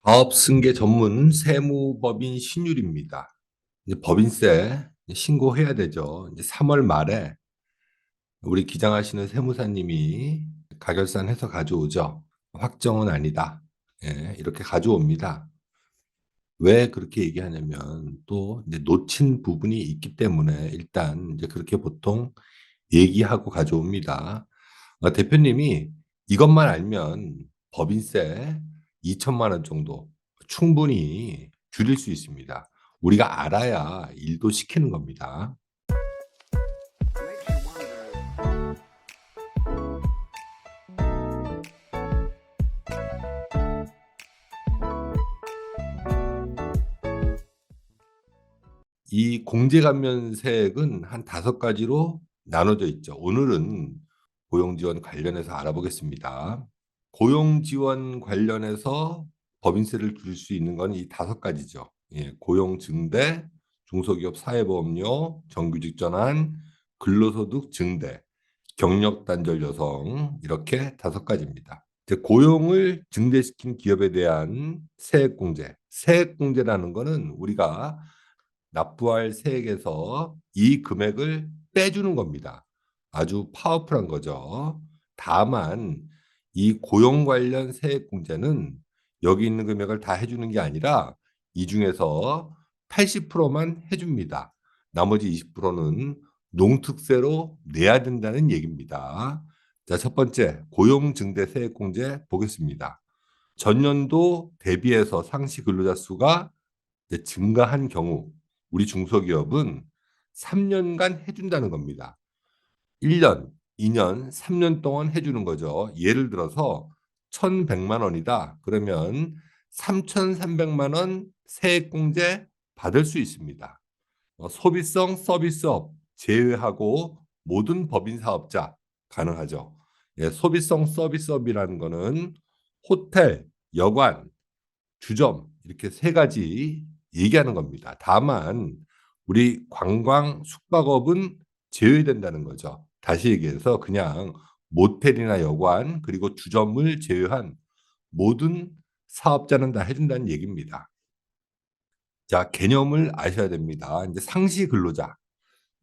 사업승계 전문 세무법인 신율입니다. 이제 법인세 신고해야 되죠. 이제 3월 말에 우리 기장하시는 세무사님이 가결산해서 가져오죠. 확정은 아니다. 예, 이렇게 가져옵니다. 왜 그렇게 얘기하냐면 또 이제 놓친 부분이 있기 때문에 일단 이제 그렇게 보통 얘기하고 가져옵니다. 대표님이 이것만 알면 법인세 2천만 원 정도 충분히 줄일 수 있습니다. 우리가 알아야 일도 시키는 겁니다. 이 공제감면세액은 한 5가지로 나눠져 있죠. 오늘은 고용지원 관련해서 알아보겠습니다. 고용지원 관련해서 법인세를 줄일 수 있는 건 이 5가지죠. 예, 고용증대, 중소기업 사회보험료, 정규직 전환, 근로소득 증대, 경력 단절 여성 이렇게 5가지입니다. 고용을 증대시킨 기업에 대한 세액공제. 세액공제라는 거는 우리가 납부할 세액에서 이 금액을 빼주는 겁니다. 아주 파워풀한 거죠. 다만 이 고용 관련 세액공제는 여기 있는 금액을 다 해주는 게 아니라 이 중에서 80%만 해줍니다. 나머지 20%는 농특세로 내야 된다는 얘기입니다. 자, 첫 번째 고용 증대 세액공제 보겠습니다. 전년도 대비해서 상시 근로자 수가 증가한 경우 우리 중소기업은 3년간 해준다는 겁니다. 1년, 2년, 3년 동안 해주는 거죠. 예를 들어서 1,100만 원이다. 그러면 3,300만 원 세액공제 받을 수 있습니다. 소비성 서비스업 제외하고 모든 법인 사업자 가능하죠. 예, 소비성 서비스업이라는 거는 호텔, 여관, 주점 이렇게 3가지 얘기하는 겁니다. 다만 우리 관광 숙박업은 제외된다는 거죠. 다시 얘기해서 그냥 모텔이나 여관 그리고 주점을 제외한 모든 사업자는 다 해준다는 얘기입니다. 자, 개념을 아셔야 됩니다. 이제 상시 근로자.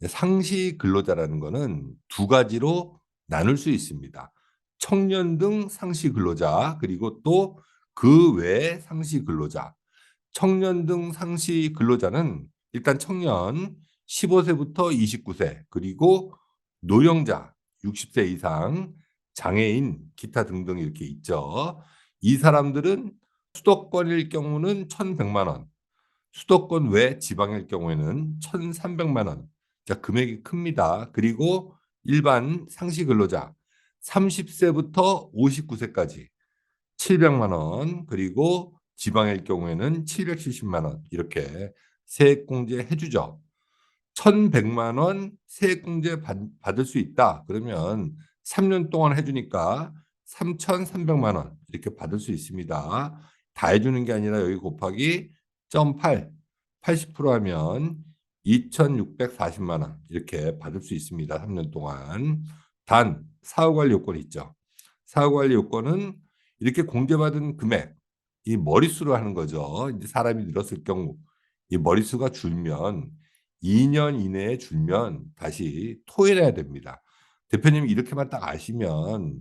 상시 근로자라는 거는 2가지로 나눌 수 있습니다. 청년 등 상시 근로자 그리고 또 그 외의 상시 근로자. 청년 등 상시 근로자는 일단 청년 15세부터 29세 그리고 노령자 60세 이상 장애인 기타 등등 이렇게 있죠. 이 사람들은 수도권일 경우는 1,100만 원, 수도권 외 지방일 경우에는 1,300만 원. 자, 금액이 큽니다. 그리고 일반 상시 근로자 30세부터 59세까지 700만 원, 그리고 지방일 경우에는 770만 원 이렇게 세액공제 해주죠. 1,100만 원 세액공제 받을 수 있다. 그러면 3년 동안 해주니까 3,300만 원 이렇게 받을 수 있습니다. 다 해주는 게 아니라 여기 곱하기 0.8, 80% 하면 2,640만 원 이렇게 받을 수 있습니다. 3년 동안. 단 사후관리 요건이 있죠. 사후관리 요건은 이렇게 공제받은 금액, 이 머릿수로 하는 거죠. 이제 사람이 늘었을 경우 이 머릿수가 줄면 2년 이내에 줄면 다시 토해내야 됩니다. 대표님이 이렇게만 딱 아시면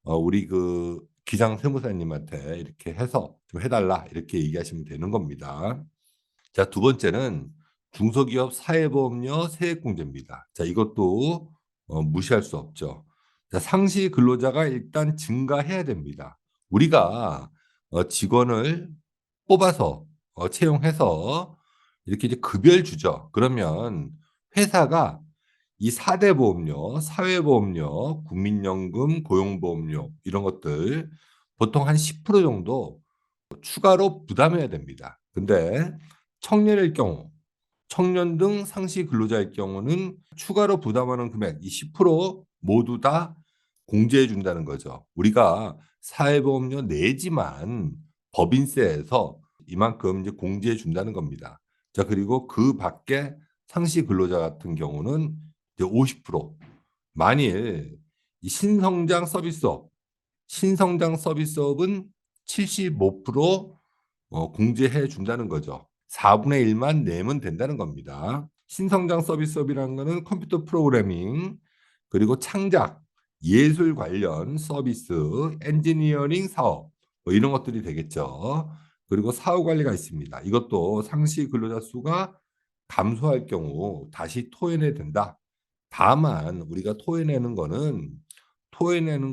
우리 그 기장 세무사님한테 이렇게 해서 좀 해달라 이렇게 얘기하시면 되는 겁니다. 자, 2번째는 중소기업 사회보험료 세액공제입니다. 자, 이것도 무시할 수 없죠. 자, 상시 근로자가 일단 증가해야 됩니다. 우리가 직원을 뽑아서 채용해서 이렇게 이제 급여를 주죠. 그러면 회사가 이 4대 보험료, 사회보험료, 국민연금, 고용보험료 이런 것들 보통 한 10% 정도 추가로 부담해야 됩니다. 근데 청년일 경우, 청년 등 상시 근로자일 경우는 추가로 부담하는 금액 이 10% 모두 다 공제해 준다는 거죠. 우리가 사회보험료 내지만 법인세에서 이만큼 이제 공제해 준다는 겁니다. 자, 그리고 그 밖에 상시 근로자 같은 경우는 이제 50%. 만일 이 신성장 서비스업, 신성장 서비스업은 75% 공제해 준다는 거죠. 4분의 1만 내면 된다는 겁니다. 신성장 서비스업이라는 거는 컴퓨터 프로그래밍, 그리고 창작, 예술 관련 서비스, 엔지니어링 사업 뭐 이런 것들이 되겠죠. 그리고 사후 관리가 있습니다. 이것도 상시 근로자 수가 감소할 경우 다시 토해내야 된다. 다만 우리가 토해내는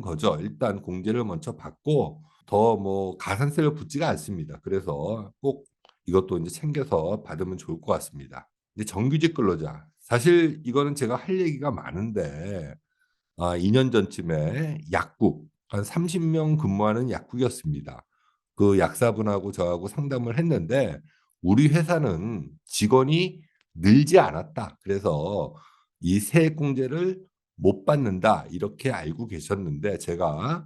거죠. 일단 공제를 먼저 받고 더 뭐 가산세를 붙지가 않습니다. 그래서 꼭 이것도 이제 챙겨서 받으면 좋을 것 같습니다. 근데 정규직 근로자 사실 이거는 제가 할 얘기가 많은데 2년 전쯤에 약국 한 30명 근무하는 약국이었습니다. 그 약사분하고 저하고 상담을 했는데 "우리 회사는 직원이 늘지 않았다. 그래서 이 세액공제를 못 받는다." 이렇게 알고 계셨는데 제가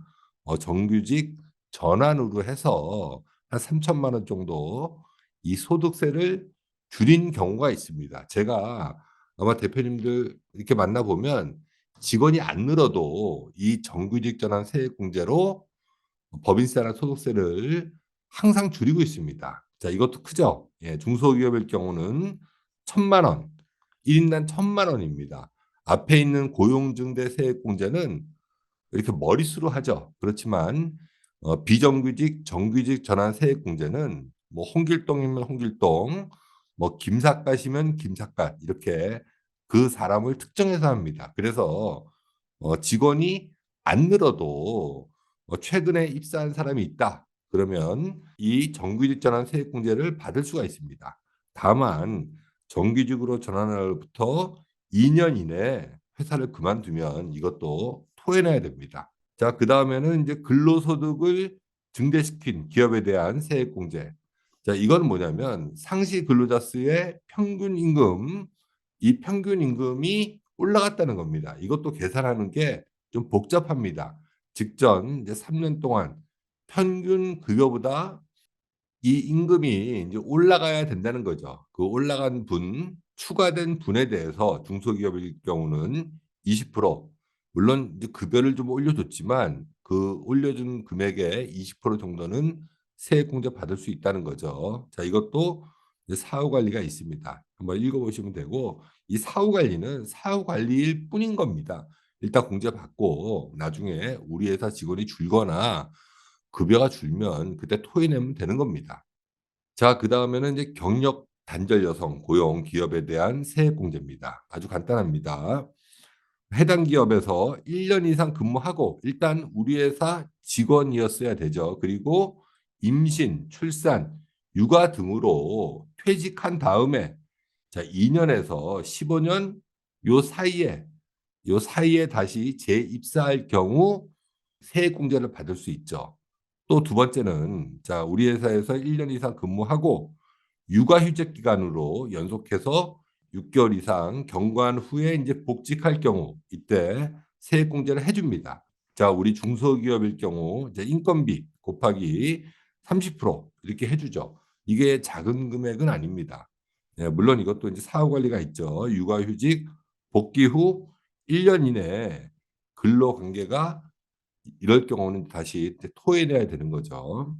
정규직 전환으로 해서 한 3천만 원 정도 이 소득세를 줄인 경우가 있습니다. 제가 아마 대표님들 이렇게 만나 보면 직원이 안 늘어도 이 정규직 전환 세액공제로 법인세나 소득세를 항상 줄이고 있습니다. 자, 이것도 크죠? 예, 중소기업일 경우는 1,000만 원, 1 인당 1,000만 원입니다. 앞에 있는 고용증대 세액공제는 이렇게 머릿수로 하죠. 그렇지만 비정규직, 정규직 전환 세액공제는 뭐 홍길동이면 홍길동, 뭐 김삿갓이면 김삿갓 이렇게 그 사람을 특정해서 합니다. 그래서 직원이 안 늘어도 최근에 입사한 사람이 있다. 그러면 이 정규직 전환 세액공제를 받을 수가 있습니다. 다만 정규직으로 전환한 날부터 2년 이내에 회사를 그만두면 이것도 토해내야 됩니다. 자, 그다음에는 이제 근로소득을 증대시킨 기업에 대한 세액공제. 자, 이건 뭐냐면 상시 근로자 수의 평균 임금, 이 평균 임금이 올라갔다는 겁니다. 이것도 계산하는 게 좀 복잡합니다. 직전 이제 3년 동안 평균 급여보다 이 임금이 이제 올라가야 된다는 거죠. 그 올라간 분, 추가된 분에 대해서 중소기업일 경우는 20% 물론 이제 급여를 좀 올려줬지만 그 올려준 금액의 20% 정도는 세액공제 받을 수 있다는 거죠. 자, 이것도 이제 사후관리가 있습니다. 한번 읽어보시면 되고 이 사후관리는 사후관리일 뿐인 겁니다. 일단 공제받고 나중에 우리 회사 직원이 줄거나 급여가 줄면 그때 토해내면 되는 겁니다. 자, 그다음에는 이제 경력 단절 여성 고용 기업에 대한 세액 공제입니다. 아주 간단합니다. 해당 기업에서 1년 이상 근무하고 일단 우리 회사 직원이었어야 되죠. 그리고 임신, 출산, 육아 등으로 퇴직한 다음에 자, 2 년에서 15년 요 사이에 다시 재입사할 경우 세액 공제를 받을 수 있죠. 또 두 번째는 자, 우리 회사에서 1년 이상 근무하고 육아휴직 기간으로 연속해서 6 개월 이상 경과한 후에 인제 복직할 경우 이때 세액 공제를 해 줍니다. 자, 우리 중소기업일 경우 이제 인건비 곱하기 30% 이렇게 해 주죠. 이게 작은 금액은 아닙니다. 예, 물론 이것도 인제 사후 관리가 있죠. 육아휴직 복귀 후 1년 이내에 근로 관계가 이럴 경우는 다시 이제 토해내야 되는 거죠.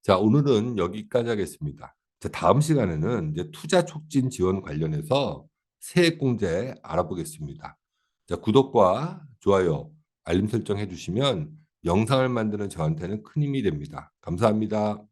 자, 오늘은 여기까지 하겠습니다. 자, 다음 시간에는 이제 투자 촉진 지원 관련해서 세액 공제 알아보겠습니다. 자, 구독과 좋아요, 알림 설정 해 주시면 영상을 만드는 저한테는 큰 힘이 됩니다. 감사합니다.